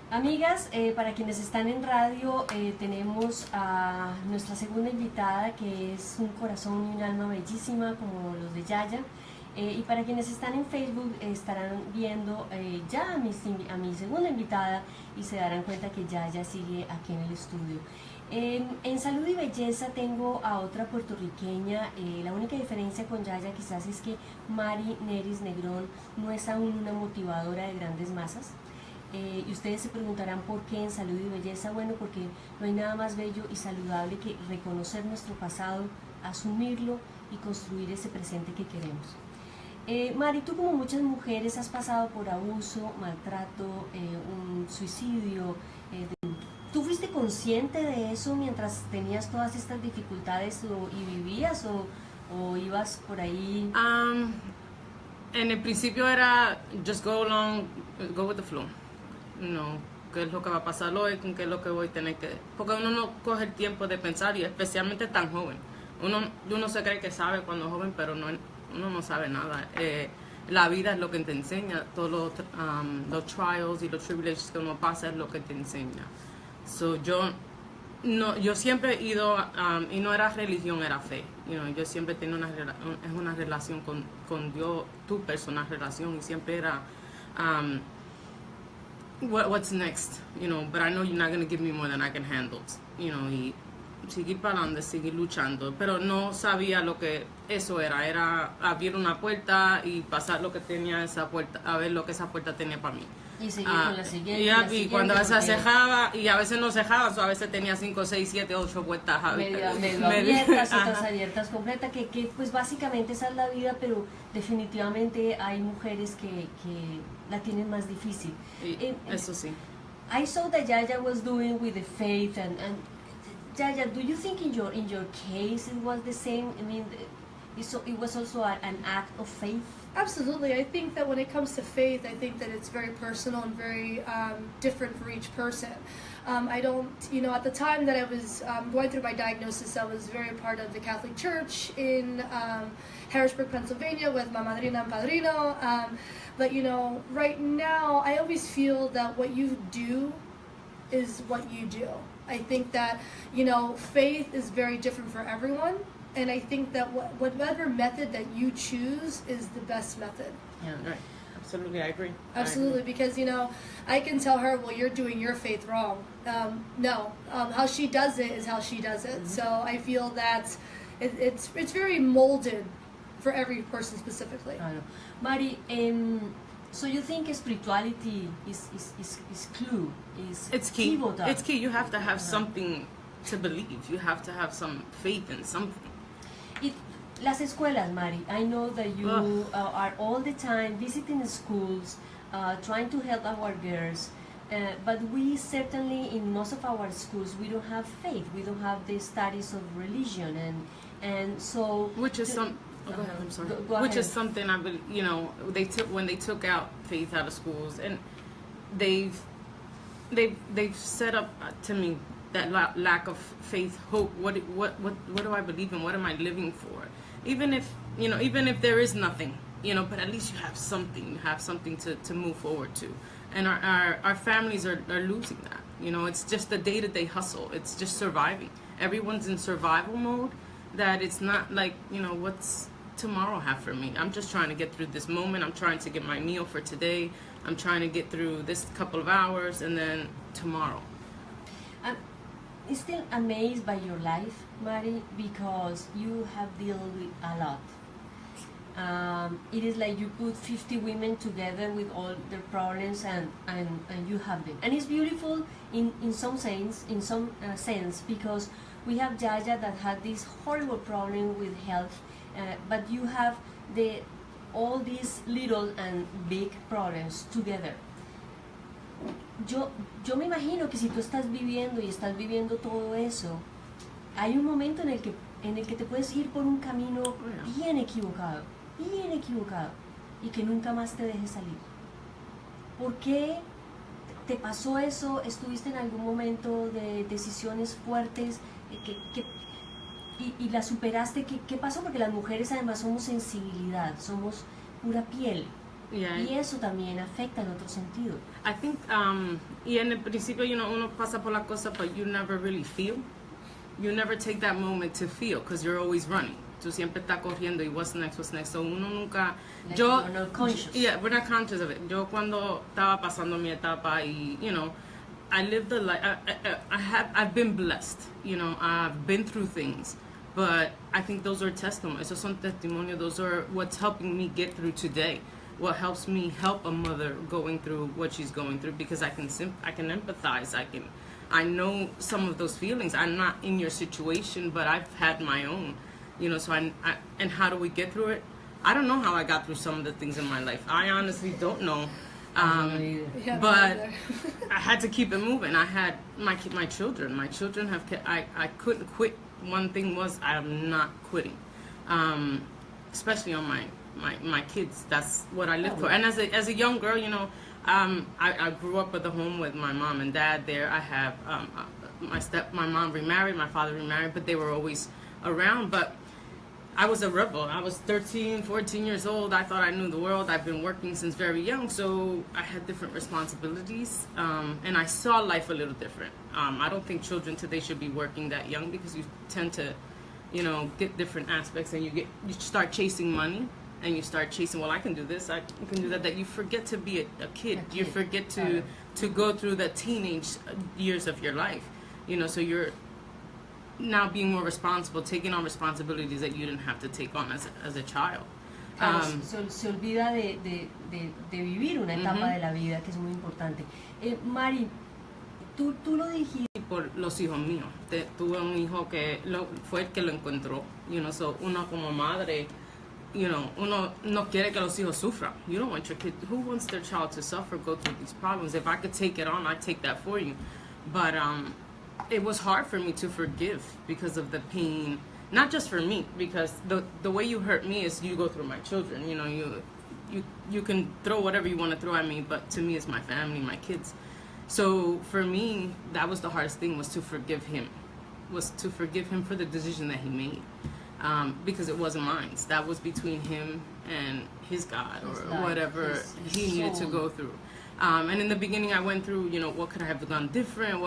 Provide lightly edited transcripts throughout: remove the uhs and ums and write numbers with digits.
Amigas, para quienes están en radio, tenemos a nuestra segunda invitada, que es un corazón y un alma bellísima como los de Yaya. Y para quienes están en Facebook, estarán viendo ya a mi segunda invitada y se darán cuenta que Yaya sigue aquí en el estudio. En Salud y Belleza tengo a otra puertorriqueña. La única diferencia con Yaya quizás es que Mari Neris Negrón no es aún una motivadora de grandes masas. Y ustedes se preguntarán por qué en Salud y Belleza. Bueno, porque no hay nada más bello y saludable que reconocer nuestro pasado, asumirlo y construir ese presente que queremos. Mari, tú como muchas mujeres has pasado por abuso, maltrato, un suicidio. ¿Tú fuiste consciente de eso mientras tenías todas estas dificultades y vivías o ibas por ahí? En el principio era just go along, go with the flow. No, qué es lo que va a pasar hoy, con qué es lo que voy a tener que... Porque uno no coge el tiempo de pensar, y especialmente tan joven. Uno se cree que sabe cuando es joven, pero uno no sabe nada. La vida es lo que te enseña, todos los trials y los tribulations que uno pasa es lo que te enseña. So, yo siempre he ido, y no era religión, era fe. Yo siempre he tenido una relación con Dios, tu personal relación, y siempre era... what's next, but I know you're not going to give me more than I can handle, y seguir para adelante, seguir luchando, pero no sabía lo que eso era abrir una puerta y pasar lo que tenía esa puerta, a ver lo que esa puerta tenía para mí. Y seguir con la siguiente. Y cuando a veces cejaba, y a veces no cejaba, a veces tenía 5, 6, 7, 8 puertas medio abiertas, otras abiertas completas, que pues básicamente esa es la vida, pero definitivamente hay mujeres que la tienen más difícil. Eso sí. I saw that Yaya was doing with the faith, and Yaya, do you think in your case it was the same? I mean, it was also an act of faith? Absolutely. I think that when it comes to faith, I think that it's very personal and very different for each person. I don't, at the time that I was going through my diagnosis, I was very part of the Catholic Church in Harrisburg, Pennsylvania with my madrina and padrino. But, right now, I always feel that what you do is what you do. I think that, faith is very different for everyone. And I think that whatever method that you choose is the best method. Yeah, right. Absolutely, I agree. Absolutely, because I can tell her, well, you're doing your faith wrong. No, how she does it is how she does it. Mm-hmm. So I feel that it's very molded for every person specifically. Mari, so you think spirituality is clue? It's key. It's key. You have to have something to believe. You have to have some faith in something. Las escuelas, Mari, I know that you are all the time visiting schools, trying to help our girls, but we certainly, in most of our schools, we don't have faith. We don't have the studies of religion, and so... Which is some... Oh, go ahead, I'm sorry. Go Which ahead. is something I believe, when they took out faith out of schools, and they've set up to me that lack of faith, hope. What do I believe in? What am I living for? Even if there is nothing, but at least you have something. You have something to move forward to. And our families are losing that. It's just the day-to-day hustle. It's just surviving. Everyone's in survival mode. That it's not like, what's tomorrow have for me? I'm just trying to get through this moment. I'm trying to get my meal for today. I'm trying to get through this couple of hours, and then tomorrow. I'm still amazed by your life, Mari, because you have dealt with a lot. It is like you put 50 women together with all their problems, and you have them. And it's beautiful in some sense, because we have Yaya that had this horrible problem with health, but you have all these little and big problems together. Yo me imagino que si tú estás viviendo todo eso, hay un momento en el que te puedes ir por un camino bien equivocado, y que nunca más te dejes salir. ¿Por qué te pasó eso? ¿Estuviste en algún momento de decisiones fuertes y las superaste? ¿Qué pasó? Porque las mujeres además somos sensibilidad, somos pura piel. Yeah. Y eso también afecta en otro sentido. I think, y en el principio, uno pasa por la cosa, but you never really feel. You never take that moment to feel, because you're always running. Tú siempre estás corriendo y what's next. So uno nunca... Like you're not conscious. Yeah, we're not conscious of it. Yo cuando estaba pasando mi etapa y, I lived the life, I've been blessed, I've been through things. But I think those are testimonies. Esos son testimonios. Those are what's helping me get through today. What helps me help a mother going through what she's going through, because I can empathize. I know some of those feelings. I'm not in your situation, but I've had my own, so and how do we get through it? I don't know how I got through some of the things in my life. I honestly don't know. But I had to keep it moving. I had my children. My children have, I couldn't quit. One thing was, I'm not quitting. Especially on my kids. That's what I live for. And as a young girl, I grew up with a home with my mom and dad there. I have my mom remarried, my father remarried, but they were always around. But I was a rebel. I was 13, 14 years old. I thought I knew the world. I've been working since very young, so I had different responsibilities, and I saw life a little different. I don't think children today should be working that young, because you tend to, get different aspects, and you start chasing money, and you start chasing, well, I can do this, I can do that, that you forget to be a kid. You forget to go through the teenage years of your life, so you're now being more responsible, taking on responsibilities that you didn't have to take on as a child. Claro, se olvida de vivir una etapa de la vida que es muy importante. Mari, tú lo dijiste. Por los hijos míos. Tuve un hijo que fue el que lo encontró. So uno como madre, uno no quiere que los hijos sufran. You don't want your kid. Who wants their child to suffer, go through these problems? If I could take it on, I'd take that for you. But it was hard for me to forgive because of the pain. Not just for me, because the way you hurt me is you go through my children. You can throw whatever you want to throw at me, but to me it's my family, my kids. So for me, that was the hardest thing, was to forgive him. Was to forgive him for the decision that he made. Because it wasn't mine. That was between him and his God, or whatever he needed to go through. And in the beginning I went through, what could I have done different?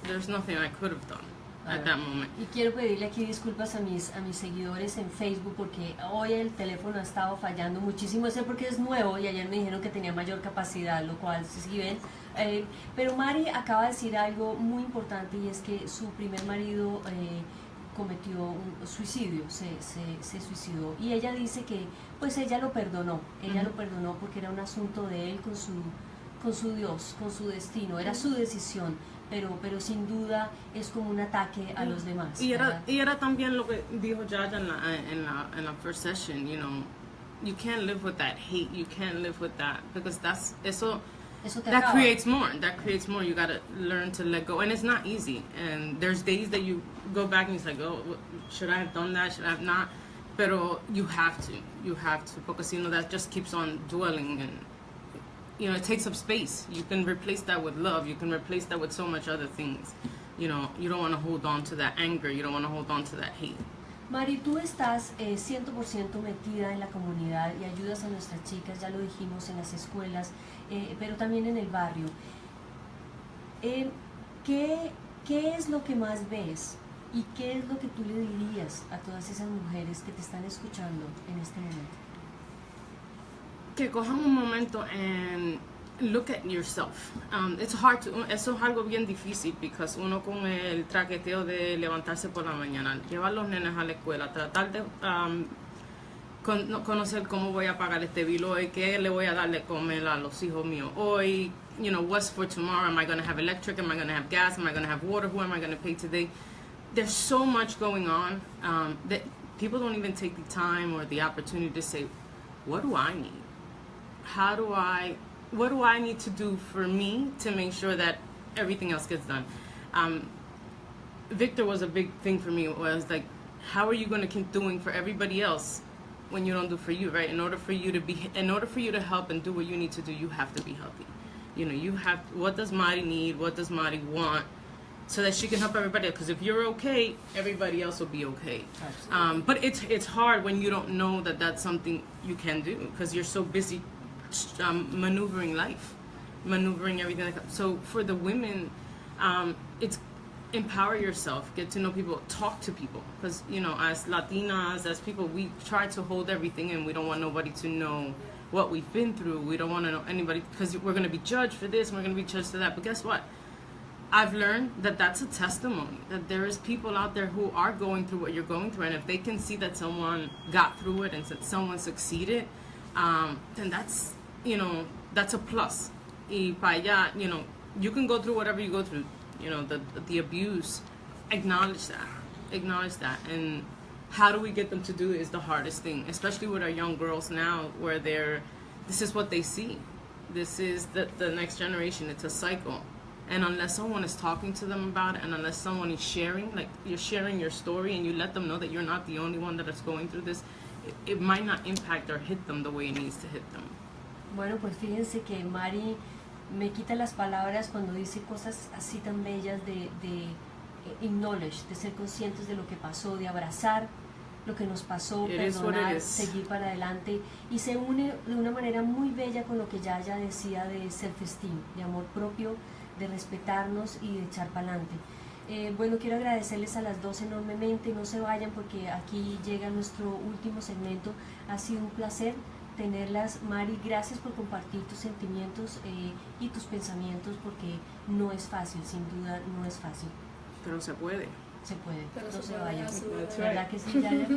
There's nothing I could have done at that moment. Y quiero pedirle aquí disculpas a mis seguidores en Facebook, porque hoy el teléfono ha estado fallando muchísimo. Sé porque es nuevo y ayer me dijeron que tenía mayor capacidad, lo cual sí ven. Pero Mari acaba de decir algo muy importante, y es que su primer marido cometió un suicidio, se suicidó, y ella dice que pues ella lo perdonó, lo perdonó porque era un asunto de él con su Dios, con su destino, era su decisión, pero sin duda es como un ataque a los demás. Y era también lo que dijo Yaya en la first session, you can't live with that hate, you can't live with that, because that creates more. You gotta learn to let go, and it's not easy. And there's days that you go back and it's like, oh, should I have done that? Should I have not? Pero you have to, because that just keeps on dwelling, and it takes up space. You can replace that with love. You can replace that with so much other things. You don't want to hold on to that anger. You don't want to hold on to that hate. Mari, tú estás 100% metida en la comunidad y ayudas a nuestras chicas, ya lo dijimos, en las escuelas, pero también en el barrio. ¿Qué es lo que más ves y qué es lo que tú le dirías a todas esas mujeres que te están escuchando en este momento? Que cojan un momento and look at yourself. It's hard to, eso es algo bien difícil, because uno con el traqueteo de levantarse por la mañana, llevar los nenes a la escuela, tratar de conocer cómo voy a pagar este bill hoy, qué le voy a dar de comer a los hijos míos hoy, what's for tomorrow, am I going to have electric, am I going to have gas, am I going to have water, who am I going to pay today? There's so much going on that people don't even take the time or the opportunity to say, what do I need? What do I need to do for me to make sure that everything else gets done? Victor was a big thing for me. It was like, how are you going to keep doing for everybody else when you don't do for you, right? In order for you to help and do what you need to do, you have to be healthy. What does Mari need? What does Mari want? so that she can help everybody. Because if you're okay, everybody else will be okay. But it's hard when you don't know that that's something you can do, because you're so busy maneuvering life, maneuvering everything like that. So for the women, it's empower yourself, get to know people, talk to people, because you know, as Latinas, as people, we try to hold everything in. We don't want nobody to know what we've been through. We don't want to know anybody, because we're going to be judged for this and we're going to be judged for that. But guess what? I've learned that that's a testimony, that there is people out there who are going through what you're going through, and if they can see that someone got through it and that someone succeeded, then that's, you know, that's a plus. Y para allá, you know, you can go through whatever you go through, you know, the abuse, acknowledge that, and how do we get them to do it is the hardest thing, especially with our young girls now, where this is what they see, this is the next generation. It's a cycle, and unless someone is talking to them about it, and unless someone is sharing, like you're sharing your story, and you let them know that you're not the only one that is going through this, it might not impact or hit them the way it needs to hit them. Bueno, pues fíjense que Mari me quita las palabras cuando dice cosas así tan bellas de acknowledge, de ser conscientes de lo que pasó, de abrazar lo que nos pasó, perdonar, seguir para adelante, y se une de una manera muy bella con lo que Yaya decía de self-esteem, de amor propio, de respetarnos y de echar para adelante. Bueno, quiero agradecerles a las dos enormemente, no se vayan porque aquí llega nuestro último segmento. Ha sido un placer tenerlas. Mari, gracias por compartir tus sentimientos y tus pensamientos, porque no es fácil, sin duda no es fácil. Pero se puede. Se puede, Pero no se se puede, vayan. absolutely. ¿Verdad que sí, Yaya?